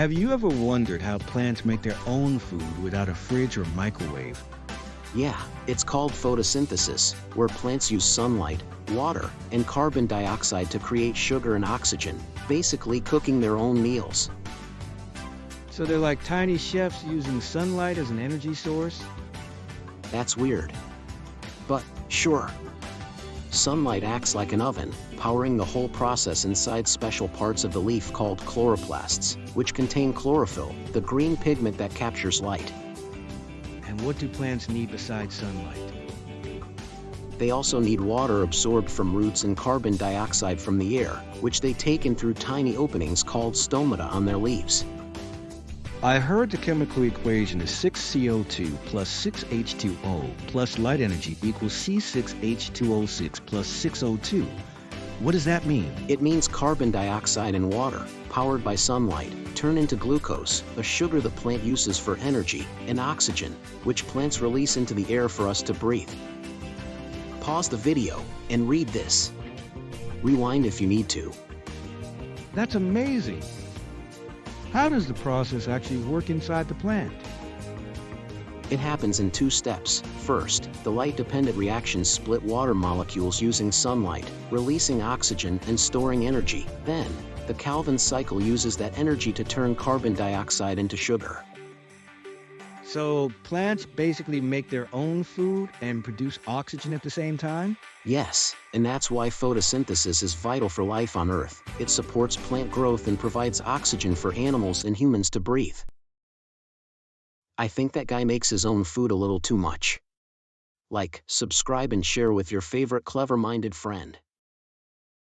Have you ever wondered how plants make their own food without a fridge or microwave? Yeah, it's called photosynthesis, where plants use sunlight, water, and carbon dioxide to create sugar and oxygen, basically cooking their own meals. So they're like tiny chefs using sunlight as an energy source? That's weird. But, sure. Sunlight acts like an oven, powering the whole process inside special parts of the leaf called chloroplasts, which contain chlorophyll, the green pigment that captures light. And what do plants need besides sunlight? They also need water absorbed from roots and carbon dioxide from the air, which they take in through tiny openings called stomata on their leaves. I heard the chemical equation is 6CO2 plus 6H2O plus light energy equals C6H2O6 plus 6O2. What does that mean? It means carbon dioxide and water, powered by sunlight, turn into glucose, a sugar the plant uses for energy, and oxygen, which plants release into the air for us to breathe. Pause the video and read this. Rewind if you need to. That's amazing. How does the process actually work inside the plant? It happens in two steps. First, the light-dependent reactions split water molecules using sunlight, releasing oxygen and storing energy. Then, the Calvin cycle uses that energy to turn carbon dioxide into sugar. So plants basically make their own food and produce oxygen at the same time? Yes, and that's why photosynthesis is vital for life on Earth. It supports plant growth and provides oxygen for animals and humans to breathe. I think that guy makes his own food a little too much. Like, subscribe and share with your favorite clever-minded friend.